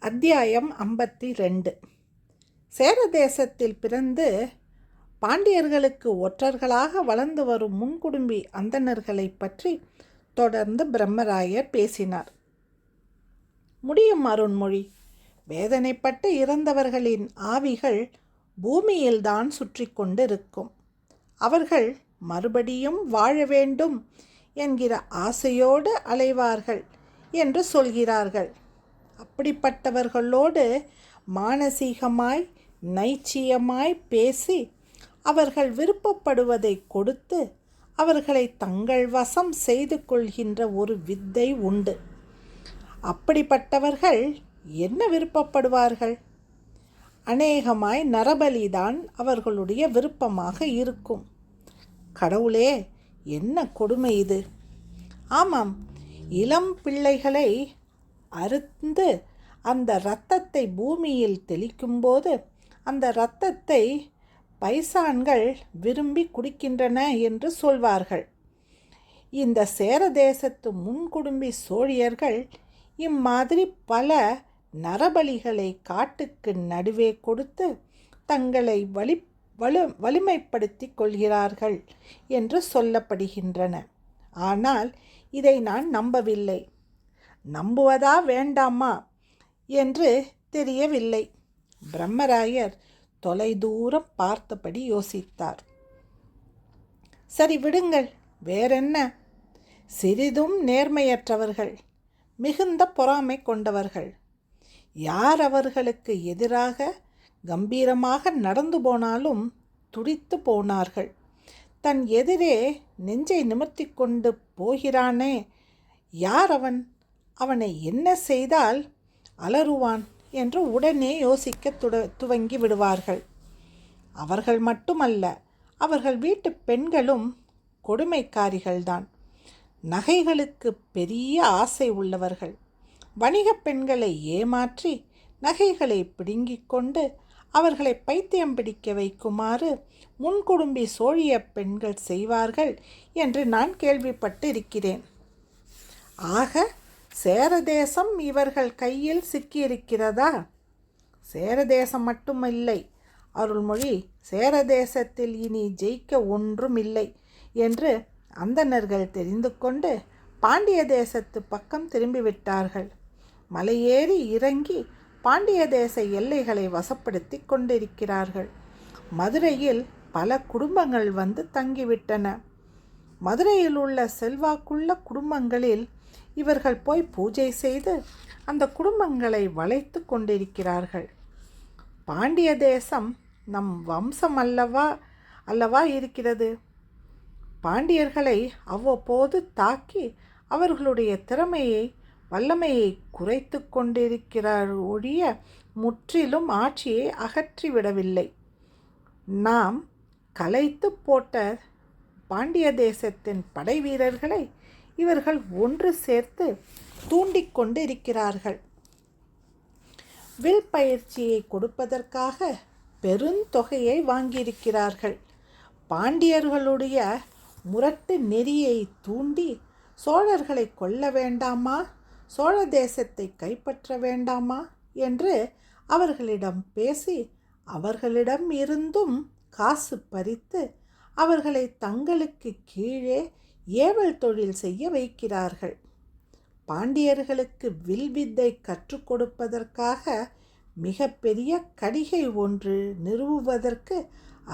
அத்தியாயம் 52. சேர தேசத்தில் பிறந்து பாண்டியர்களுக்கு ஒற்றர்களாக வளர்ந்து வரும் முன்குடும்பி அந்தணர்களை பற்றி தொடர்ந்து பிரம்மராயர் பேசினார். முடியும் அருண்மொழி. வேதனைப்பட்டு இறந்தவர்களின் ஆவிகள் பூமியில்தான் சுற்றி கொண்டிருக்கும். அவர்கள் மறுபடியும் வாழ வேண்டும் என்கிற ஆசையோடு அலைவார்கள் என்று சொல்கிறார்கள். அப்படிப்பட்டவர்களோடு மானசீகமாய் நைச்சியமாய் பேசி அவர்கள் விருப்பப்படுவதை கொடுத்து அவர்களை தங்கள் வசம் செய்து கொள்கின்ற ஒரு வித்தை உண்டு. அப்படிப்பட்டவர்கள் என்ன விருப்பப்படுவார்கள்? அநேகமாய் நரபலிதான் அவர்களுடைய விருப்பமாக இருக்கும். கடவுளே, என்ன கொடுமை இது! ஆமாம், இளம் பிள்ளைகளை அறுந்து அந்த இரத்தத்தை பூமியில் தெளிக்கும்போது அந்த இரத்தத்தை பைசான்கள் விரும்பி குடிக்கின்றன என்று சொல்வார்கள். இந்த சேர தேசத்து முன்குடும்பி சோழியர்கள் இம்மாதிரி பல நரபலிகளை காட்டுக்கு நடுவே கொடுத்து தங்களை வலிமைப்படுத்தி கொள்கிறார்கள் என்று சொல்லப்படுகின்றன. ஆனால் இதை நான் நம்பவில்லை. நம்புவதா வேண்டாமா என்று தெரியவில்லை. பிரம்மராயர் தொலைதூரம் பார்த்தபடி யோசித்தார். சரி, விடுங்கள், வேறென்ன? சிறிதும் நேர்மையற்றவர்கள், மிகுந்த பொறாமை கொண்டவர்கள். யார் அவர்களுக்கு எதிராக கம்பீரமாக நடந்து போனாலும் துடித்து போனார்கள். தன் எதிரே நெஞ்சை நிமிர்த்தி கொண்டு போகிறானே, யார் அவன்? அவனை என்ன செய்தால் அலறுவான் என்று உடனே யோசிக்க துவங்கி விடுவார்கள். அவர்கள் மட்டுமல்ல, அவர்கள் வீட்டு பெண்களும் கொடுமைக்காரிகள்தான். நகைகளுக்கு பெரிய ஆசை உள்ளவர்கள். வணிக பெண்களை ஏமாற்றி நகைகளை பிடுங்கிக் கொண்டு அவர்களை பைத்தியம் பிடிக்க வைக்குமாறு முன்குடும்பி சோழிய பெண்கள் செய்வார்கள் என்று நான் கேள்விப்பட்டு இருக்கிறேன். ஆக சேரதேசம் இவர்கள் கையில் சிக்கியிருக்கிறதா? சேரதேசம் மட்டுமில்லை அருள்மொழி, சேரதேசத்தில் இனி ஜெயிக்க ஒன்றும் இல்லை என்று அந்தணர்கள் தெரிந்து கொண்டு பாண்டிய தேசத்து பக்கம் திரும்பிவிட்டார்கள். மலையேறி இறங்கி பாண்டிய தேச எல்லைகளை வசப்படுத்தி கொண்டிருக்கிறார்கள். மதுரையில் பல குடும்பங்கள் வந்து தங்கிவிட்டன. மதுரையில் உள்ள செல்வாக்குள்ள குடும்பங்களில் இவர்கள் போய் பூஜை செய்து அந்த குடும்பங்களை வளைத்து கொண்டிருக்கிறார்கள். பாண்டிய தேசம் நம் வம்சம் அல்லவா இருக்கிறது. பாண்டியர்களை அவ்வப்போது தாக்கி அவர்களுடைய திறமையை வல்லமையை குறைத்து கொண்டிருக்கிறார் ஒழிய முற்றிலும் ஆட்சியை அகற்றிவிடவில்லை. நாம் கலைத்து போட்ட பாண்டிய தேசத்தின் படை வீரர்களை இவர்கள் ஒன்று சேர்த்து தூண்டிக்கொண்டு இருக்கிறார்கள். வில் பயிற்சியை கொடுப்பதற்காக பெருந்தொகையை வாங்கியிருக்கிறார்கள். பாண்டியர்களுடைய முரட்டு நெறியை தூண்டி சோழர்களை கொல்ல வேண்டாமா, சோழ தேசத்தை கைப்பற்ற வேண்டாமா என்று அவர்களிடம் பேசி அவர்களிடம் இருந்தும் காசு பறித்து அவர்களை தங்களுக்கு கீழே ஏவல் தொழில் செய்ய வைக்கிறார்கள். பாண்டியர்களுக்கு வில்வித்தை கற்றுக் கொடுப்பதற்காக மிக பெரிய கடிகை ஒன்று நிறுவுவதற்கு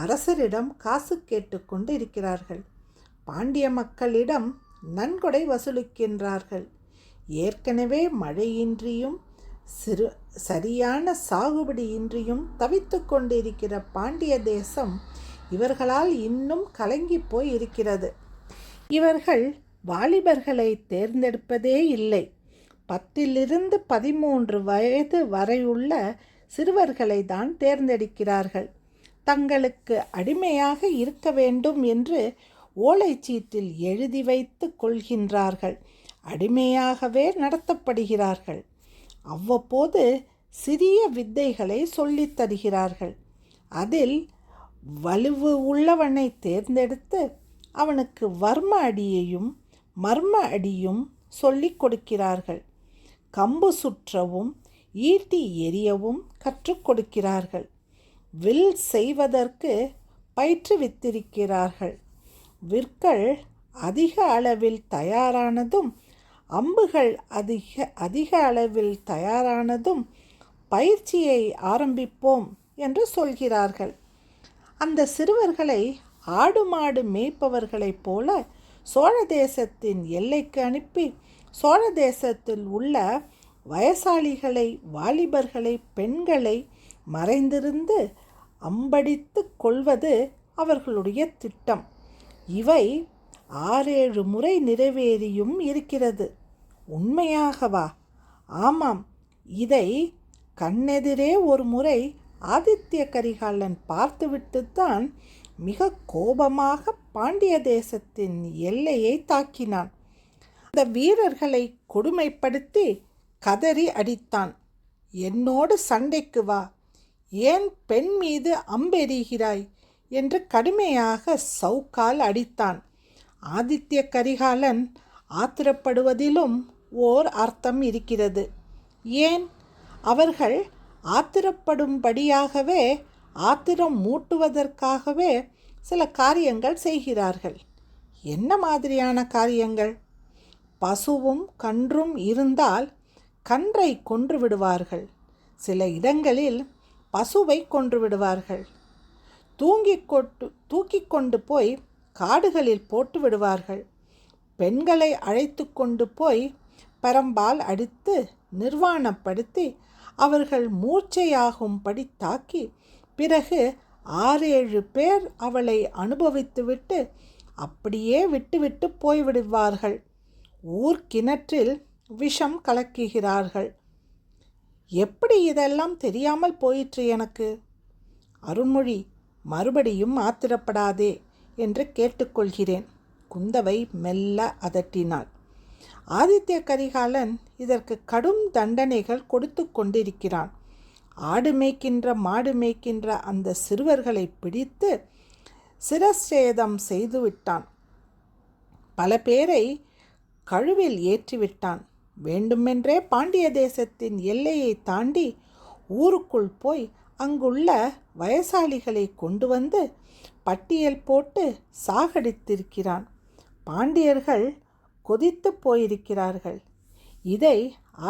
அரசரிடம் காசு கேட்டுக்கொண்டு இருக்கிறார்கள். பாண்டிய மக்களிடம் நன்கொடை வசூலிக்கின்றார்கள். ஏற்கனவே மழையின்றியும் சரியான சாகுபடியின்றியும் தவித்து கொண்டிருக்கிற பாண்டிய தேசம் இவர்களால் இன்னும் கலங்கி போய் இருக்கிறது. இவர்கள் வாலிபர்களை தேர்ந்தெடுப்பதே இல்லை. 10 to 13 வயது வரையுள்ள சிறுவர்களை தான் தேர்ந்தெடுக்கிறார்கள். தங்களுக்கு அடிமையாக இருக்க வேண்டும் என்று ஓலைச்சீட்டில் எழுதி வைத்து கொள்கின்றார்கள். அடிமையாகவே நடத்தப்படுகிறார்கள். அவ்வப்போது சிறிய வித்தைகளை சொல்லித் தருகிறார்கள். அதில் வலுவு உள்ளவனை தேர்ந்தெடுத்து அவனுக்கு வர்ம அடியையும் மர்ம அடியும் சொல்லிக் கொடுக்கிறார்கள். கம்பு சுற்றவும் ஈட்டி எறியவும் கற்றுக் கொடுக்கிறார்கள். வில் செய்வதற்கு பயிற்றுவித்திருக்கிறார்கள். விற்கள் அதிக அளவில் தயாரானதும் அம்புகள் அதிக அளவில் தயாரானதும் பயிற்சியை ஆரம்பிப்போம் என்று சொல்கிறார்கள். அந்த சிறுவர்களை ஆடு மாடு மேய்ப்பவர்களைப் போல சோழ தேசத்தின் எல்லைக்கு அனுப்பி சோழ தேசத்தில் உள்ள வயசாளிகளை, வாலிபர்களை, பெண்களை மறைந்திருந்து அம்படித்து கொள்வது அவர்களுடைய திட்டம். இவை 6-7 முறை நிறைவேறியும் இருக்கிறது. உண்மையாகவா? ஆமாம். இதை கண்ணெதிரே ஒரு முறை ஆதித்ய கரிகாலன் பார்த்துவிட்டுத்தான் மிக கோபமாக பாண்டிய தேசத்தின் எல்லையை தாக்கினான். அந்த வீரர்களை கொடுமைப்படுத்தி கதறி அடித்தான். என்னோடு சண்டைக்கு வா, ஏன் பெண் மீது அம்பெறிகிறாய் என்று கடுமையாக சவுக்கால் அடித்தான். ஆதித்ய கரிகாலன் ஆத்திரப்படுவதிலும் ஓர் அர்த்தம் இருக்கிறது. ஏன்? அவர்கள் ஆத்திரப்படும்படியாகவே, ஆத்திரம் மூட்டுவதற்காகவே சில காரியங்கள் செய்கிறார்கள். என்ன மாதிரியான காரியங்கள்? பசுவும் கன்றும் இருந்தால் கன்றை கொன்று விடுவார்கள். சில இடங்களில் பசுவை கொன்று விடுவார்கள். தூக்கி கொண்டு போய் காடுகளில் போட்டு விடுவார்கள். பெண்களை அழைத்து கொண்டு போய் பரம்பால் அடித்து நிர்வாணப்படுத்தி அவர்கள் மூர்ச்சையாகும்படி தாக்கி பிறகு 6-7 பேர் அவளை அனுபவித்துவிட்டு அப்படியே விட்டுவிட்டு போய்விடுவார்கள். ஊர்கிணற்றில் விஷம் கலக்குகிறார்கள். எப்படி இதெல்லாம் தெரியாமல் போயிற்று எனக்கு? அருண்மொழி, மறுபடியும் ஆத்திரப்படாதே என்று கேட்டுக்கொள்கிறேன். குந்தவை மெல்ல அதட்டினாள். ஆதித்ய கரிகாலன் இதற்கு கடும் தண்டனைகள் கொடுத்து கொண்டிருக்கிறான். ஆடு மேய்க்கின்ற மாடு மேய்க்கின்ற அந்த சிறுவர்களை பிடித்து சிரச்சேதம் செய்துவிட்டான். பல பேரை கழுவில் ஏற்றிவிட்டான். வேண்டுமென்றே பாண்டிய தேசத்தின் எல்லையை தாண்டி ஊருக்குள் போய் அங்குள்ள வயசாளிகளை கொண்டு வந்து பட்டியல் போட்டு சாகடித்திருக்கிறான். பாண்டியர்கள் கொதித்து போயிருக்கிறார்கள். இதை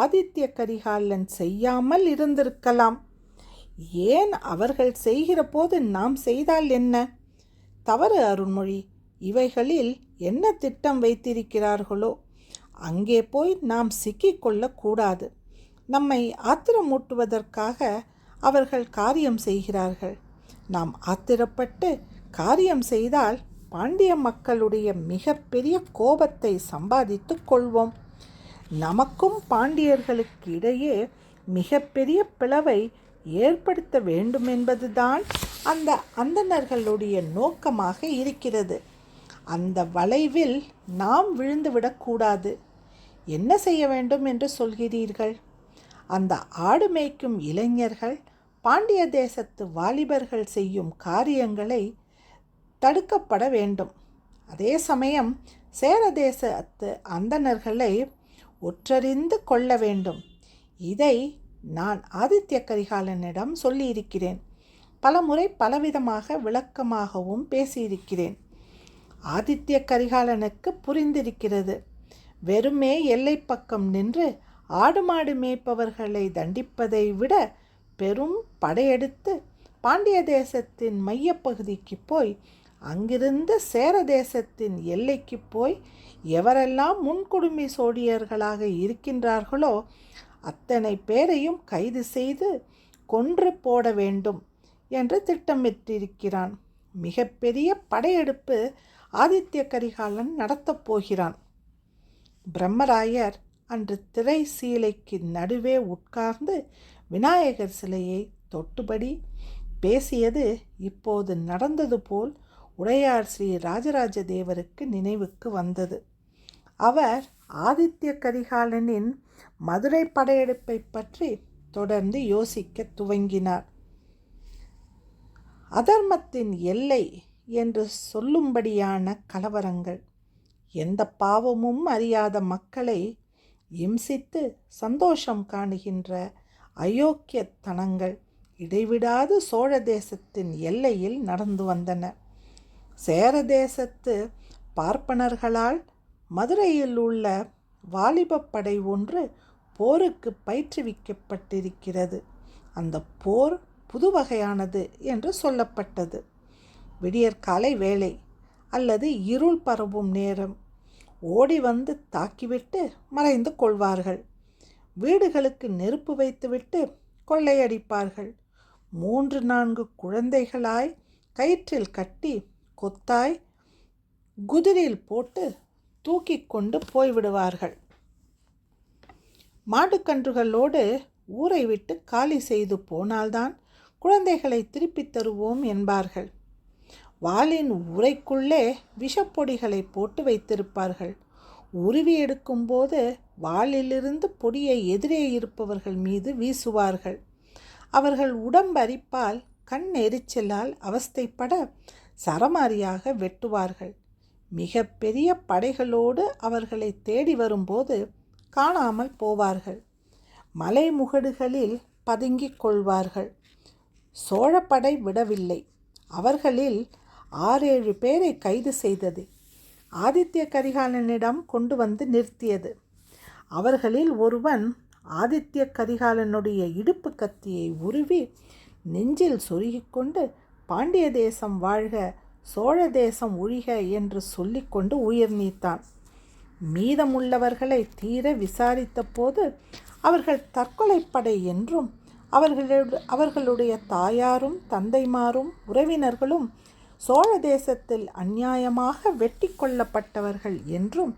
ஆதித்ய கரிகாலன் செய்யாமல் இருந்திருக்கலாம். ஏன் அவர்கள் செய்கிற போது நாம் செய்தால் என்ன? தவறு அருண்மொழி. இவைகளில் என்ன திட்டம் வைத்திருக்கிறார்களோ அங்கே போய் நாம் சிக்கிக்கொள்ளக்கூடாது. நம்மை ஆத்திரமூட்டுவதற்காக அவர்கள் காரியம் செய்கிறார்கள். நாம் ஆத்திரப்பட்டு காரியம் செய்தால் பாண்டிய மக்களுடைய மிகப்பெரிய கோபத்தை சம்பாதித்து கொள்வோம். நமக்கும் பாண்டியர்களுக்கு இடையே மிகப்பெரிய பிளவை ஏற்படுத்த வேண்டுமென்பதுதான் அந்த அந்தணர்களுடைய நோக்கமாக இருக்கிறது. அந்த வளைவில் நாம் விழுந்துவிடக்கூடாது. என்ன செய்ய வேண்டும் என்று சொல்கிறீர்கள்? அந்த ஆடு மேய்க்கும் இளைஞர்கள் பாண்டிய தேசத்து வாலிபர்கள் செய்யும் காரியங்களை தடுக்கப்பட வேண்டும். அதே சமயம் சேர தேசத்து அந்தணர்களை ஒற்றறிந்து கொள்ள வேண்டும். இதை நான் ஆதித்ய கரிகாலனிடம் சொல்லியிருக்கிறேன். பலமுறை பலவிதமாக விளக்கமாகவும் பேசியிருக்கிறேன். ஆதித்ய கரிகாலனுக்கு புரிந்திருக்கிறது. வெறுமே எல்லை பக்கம் நின்று ஆடு மாடு மேய்ப்பவர்களை தண்டிப்பதை விட பெரும் படையெடுத்து பாண்டிய தேசத்தின் மையப்பகுதிக்கு போய் அங்கிருந்து சேர தேசத்தின் எல்லைக்கு போய் எவரெல்லாம் முன்குடுமி சோழியர்களாக இருக்கின்றார்களோ அத்தனை பேரையும் கைது செய்து கொன்று போட வேண்டும் என்று திட்டமிட்டிருக்கிறான். மிகப்பெரிய படையெடுப்பு ஆதித்ய கரிகாலன் நடத்தப் போகிறான். பிரம்மராயர் அன்று திரை சீலைக்கு நடுவே உட்கார்ந்து விநாயகர் சிலையை தொட்டுபடி பேசியது இப்போது நடந்தது போல் உடையார் ஸ்ரீ ராஜராஜ தேவருக்கு நினைவுக்கு வந்தது. அவர் ஆதித்ய கரிகாலனின் மதுரை படையெடுப்பை பற்றி தொடர்ந்து யோசிக்க துவங்கினார். அதர்மத்தின் எல்லை என்று சொல்லும்படியான கலவரங்கள், எந்த பாவமும் அறியாத மக்களை இம்சித்து சந்தோஷம் காணுகின்ற அயோக்கியத்தனங்கள் இடைவிடாது சோழ தேசத்தின் எல்லையில் நடந்து வந்தன. சேர தேசத்து பார்ப்பனர்களால் மதுரையில் உள்ள வாலிபப் படை ஒன்று போருக்கு பயிற்றுவிக்கப்பட்டிருக்கிறது. அந்த போர் புதுவகையானது என்று சொல்லப்பட்டது. விடியற்காலை வேளை அல்லது இருள் பரவும் நேரம் ஓடி வந்து தாக்கிவிட்டு மறைந்து கொள்வார்கள். வீடுகளுக்கு நெருப்பு வைத்துவிட்டு கொள்ளையடிப்பார்கள். 3-4 குழந்தைகளாய் கயிற்றில் கட்டி கொத்தாய் குதிரில் போட்டு தூக்கி கொண்டு போய்விடுவார்கள். மாடுக்கன்றுகளோடு ஊரை விட்டு காலி செய்து போனால்தான் குழந்தைகளை திருப்பித் தருவோம் என்பார்கள். வாளின் உரைக்குள்ளே விஷப்பொடிகளை போட்டு வைத்திருப்பார்கள். உருவி எடுக்கும்போது வாளிலிருந்து பொடியை எதிரே இருப்பவர்கள் மீது வீசுவார்கள். அவர்கள் உடம்பரிப்பால் கண் எரிச்சலால் அவஸ்தைப்பட சரமாரியாக வெட்டுவார்கள். மிக பெரிய படைகளோடு அவர்களை தேடி வரும்போது காணாமல் போவார்கள். மலை முகடுகளில் பதுங்கிக் கொள்வார்கள். சோழப்படை விடவில்லை. அவர்களில் 6-7 பேரை கைது செய்தது. ஆதித்ய கரிகாலனிடம் கொண்டு வந்து நிறுத்தியது. அவர்களில் ஒருவன் ஆதித்ய கரிகாலனுடைய இடுப்பு கத்தியை உருவி நெஞ்சில் சொருகிக்கொண்டு பாண்டிய தேசம் வாழ்க, சோழ தேசம் ஒழிக என்று சொல்லிக்கொண்டு உயிர் நீத்தான். மீதமுள்ளவர்களை தீர விசாரித்த போது அவர்கள் தற்கொலைப்படை என்றும் அவர்களுடைய தாயாரும் தந்தைமாரும் உறவினர்களும் சோழ தேசத்தில் அநியாயமாக வெட்டி கொல்லப்பட்டவர்கள் என்றும்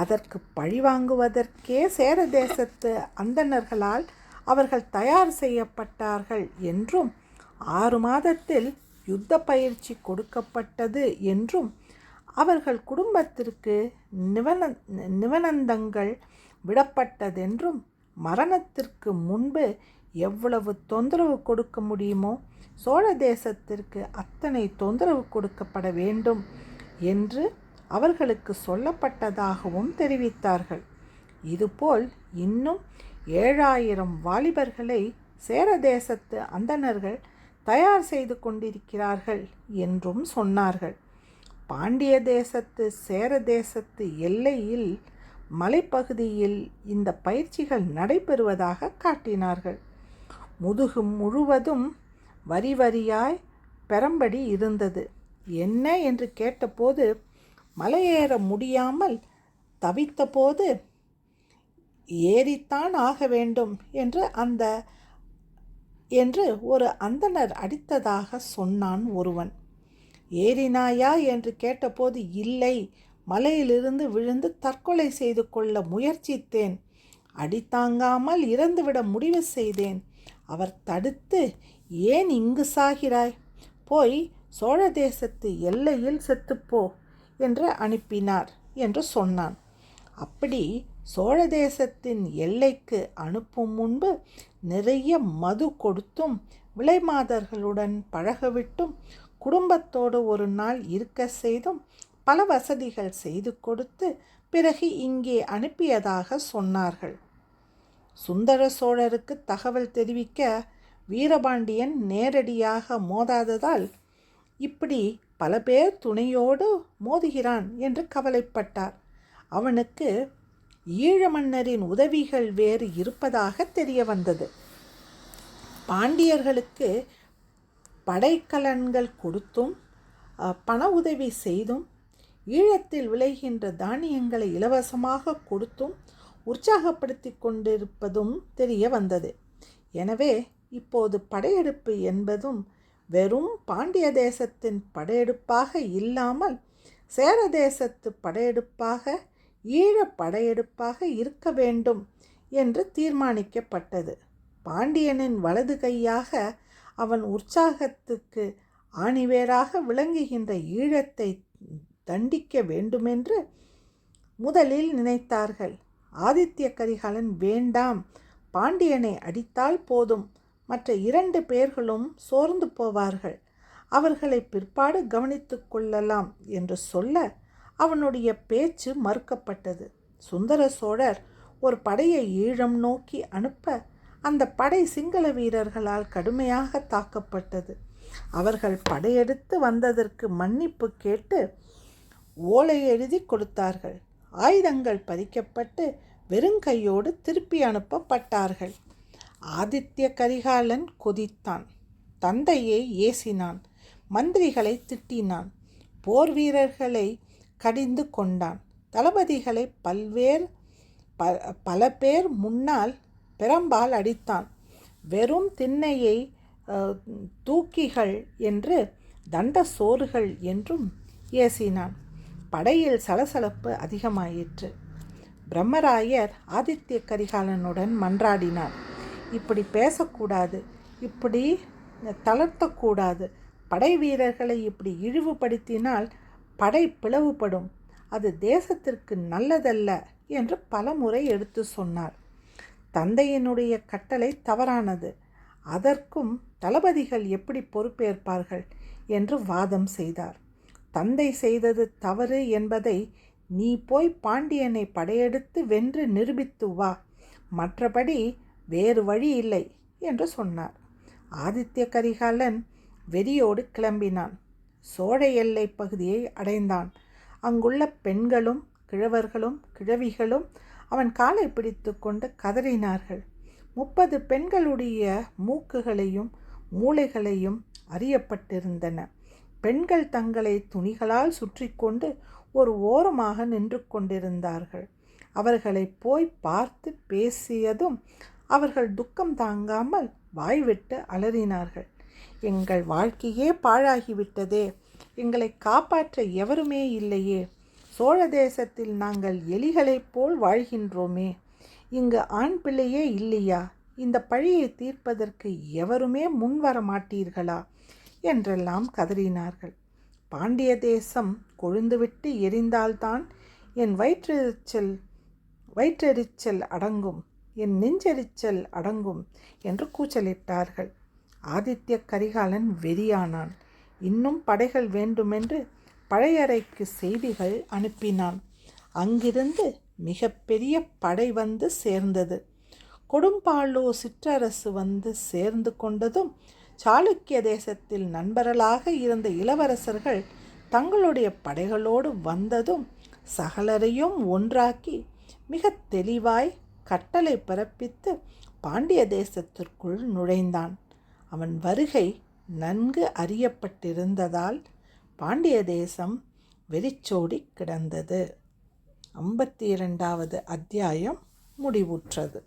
அதற்கு பழிவாங்குவதற்கே சேர தேசத்து அந்தணர்களால் அவர்கள் தயார் செய்யப்பட்டார்கள் என்றும் 6 மாதத்தில் யுத்த பயிற்சி கொடுக்கப்பட்டது என்றும் அவர்கள் குடும்பத்திற்கு நிவனந்தங்கள் விடப்பட்டதென்றும் மரணத்திற்கு முன்பு எவ்வளவு தொந்தரவு கொடுக்க முடியுமோ சோழ தேசத்திற்கு அத்தனை தொந்தரவு கொடுக்கப்பட வேண்டும் என்று அவர்களுக்கு சொல்லப்பட்டதாகவும் தெரிவித்தார்கள். இதுபோல் இன்னும் 7000 வாலிபர்களை சேர தேசத்து அந்தணர்கள் தயார் செய்து கொண்டிருக்கிறார்கள் என்றும் சொன்னார்கள். பாண்டிய தேசத்து சேர தேசத்து எல்லையில் மலைப்பகுதியில் இந்த பயிற்சிகள் நடைபெறுவதாக காட்டினார்கள். முதுகு முழுவதும் வரி வரியாய் பெரம்படி இருந்தது. என்ன என்று கேட்டபோது மலையேற முடியாமல் தவித்தபோது ஏறித்தான் ஆக வேண்டும் என்று ஒரு அந்தணர் அடித்ததாக சொன்னான் ஒருவன். ஏறினாயா என்று கேட்டபோது இல்லை, மலையிலிருந்து விழுந்து தற்கொலை செய்து கொள்ள முயற்சித்தேன். அடித்தாங்காமல் இறந்துவிட முடிவு செய்தேன். அவர் தடுத்து, ஏன் இங்கு சாகிறாய், போய் சோழ தேசத்து எல்லையில் செத்துப்போ என்று அனுப்பினார் என்று சொன்னான். அப்படி சோழ தேசத்தின் எல்லைக்கு அனுப்பும் முன்பு நிறைய மது கொடுத்தும் விலைமாதர்களுடன் பழகவிட்டும் குடும்பத்தோடு ஒரு நாள் இருக்க செய்தும் பல வசதிகள் செய்து கொடுத்து பிறகு இங்கே அனுப்பியதாக சொன்னார்கள். சுந்தர சோழருக்கு தகவல் தெரிவிக்க வீரபாண்டியன் நேரடியாக மோதாததால் இப்படி பல பேர் துணையோடு மோதுகிறான் என்று கவலைப்பட்டார். அவனுக்கு ஈழ மன்னரின் உதவிகள் வேறு இருப்பதாக தெரிய வந்தது. பாண்டியர்களுக்கு படைக்கலன்கள் கொடுத்தும் பண உதவி செய்தும் ஈழத்தில் விளைகின்ற தானியங்களை இலவசமாக கொடுத்தும் உற்சாகப்படுத்தி கொண்டிருப்பதும் தெரிய வந்தது. எனவே இப்போது படையெடுப்பு என்பதும் வெறும் பாண்டிய தேசத்தின் படையெடுப்பாக இல்லாமல் சேர தேசத்து படையெடுப்பாக ஈழ படையெடுப்பாக இருக்க வேண்டும் என்று தீர்மானிக்கப்பட்டது. பாண்டியனின் வலது கையாக அவன் உற்சாகத்துக்கு ஆணிவேராக விளங்குகின்ற ஈழத்தை தண்டிக்க வேண்டுமென்று முதலில் நினைத்தார்கள். ஆதித்ய கரிகாலன் வேண்டாம், பாண்டியனை அடித்தால் போதும், மற்ற 2 பேர்களும் சோர்ந்து போவார்கள், அவர்களை பிற்பாடு கவனித்து கொள்ளலாம் என்று சொல்ல அவனுடைய பேச்சு மறுக்கப்பட்டது. சுந்தர சோழர் ஒரு படையை ஈழம் நோக்கி அனுப்ப அந்த படை சிங்கள வீரர்களால் கடுமையாக தாக்கப்பட்டது. அவர்கள் படையெடுத்து வந்ததற்கு மன்னிப்பு கேட்டு ஓலை எழுதி கொடுத்தார்கள். ஆயுதங்கள் பறிக்கப்பட்டு வெறுங்கையோடு திருப்பி அனுப்பப்பட்டார்கள். ஆதித்ய கரிகாலன் கொதித்தான். தந்தையை ஏசினான். மந்திரிகளை திட்டினான். போர் வீரர்களை கடிந்து கொண்டான். தளபதிகளை பல பேர் முன்னால் பெரம்பால் அடித்தான். வெறும் திண்ணையை தூக்கிகள் என்று தண்ட சோறுகள் என்றும் ஏசினான். படையில் சலசலப்பு அதிகமாயிற்று. பிரம்மராயர் ஆதித்ய கரிகாலனுடன் மன்றாடினார். இப்படி பேசக்கூடாது, இப்படி தளர்த்தக்கூடாது. படை வீரர்களை இப்படி இழிவுபடுத்தினால் படை பிளவுபடும். அது தேசத்திற்கு நல்லதல்ல என்று பலமுறை எடுத்து சொன்னார். தந்தையினுடைய கட்டளை தவறானது. அதற்கும் தளபதிகள் எப்படி பொறுப்பேற்பார்கள் என்று வாதம் செய்தார். தந்தை செய்தது தவறு என்பதை நீ போய் பாண்டியனை படையெடுத்து வென்று நிரூபித்து வா, மற்றபடி வேறு வழி இல்லை என்று சொன்னார். ஆதித்ய கரிகாலன் வெறியோடு கிளம்பினான். சோழ எல்லை பகுதியை அடைந்தான். அங்குள்ள பெண்களும் கிழவர்களும் கிழவிகளும் அவன் காலை பிடித்து கொண்டு கதறினார்கள். 30 பெண்களுடைய மூக்குகளையும் மூளைகளையும் அறியப்பட்டிருந்தன. பெண்கள் தங்களை துணிகளால் சுற்றி கொண்டு ஒரு ஓரமாக நின்று கொண்டிருந்தார்கள். அவர்களை போய் பார்த்து பேசியதும் அவர்கள் துக்கம் தாங்காமல் வாய்விட்டு அலறினார்கள். எங்கள் வாழ்க்கையே பாழாகிவிட்டதே, எங்களை காப்பாற்ற எவருமே இல்லையே, சோழ தேசத்தில் நாங்கள் எலிகளைப் போல் வாழ்கின்றோமே, இங்கு ஆண் பிள்ளையே இல்லையா, இந்த பழியை தீர்ப்பதற்கு எவருமே முன்வர மாட்டீர்களா என்றெல்லாம் கதறினார்கள். பாண்டிய தேசம் கொழுந்துவிட்டு எரிந்தால்தான் என் வயிற்றெரிச்சல் அடங்கும், என் நெஞ்செரிச்சல் அடங்கும் என்று கூச்சலிட்டார்கள். ஆதித்ய கரிகாலன் வெறியானான். இன்னும் படைகள் வேண்டுமென்று பழையறைக்கு செய்திகள் அனுப்பினான். அங்கிருந்து மிக பெரிய படை வந்து சேர்ந்தது. கொடும்பாளூர் சிற்றரசு வந்து சேர்ந்து கொண்டதும் சாளுக்கிய தேசத்தில் நண்பர்களாக இருந்த இளவரசர்கள் தங்களுடைய படைகளோடு வந்ததும் சகலரையும் ஒன்றாக்கி மிக தெளிவாய் கட்டளை பிறப்பித்து பாண்டிய தேசத்திற்குள் நுழைந்தான். அவன் வருகை நன்கு அறியப்பட்டிருந்ததால் பாண்டிய தேசம் வெறிச்சோடி கிடந்தது. 52வது அத்தியாயம் முடிவுற்றது.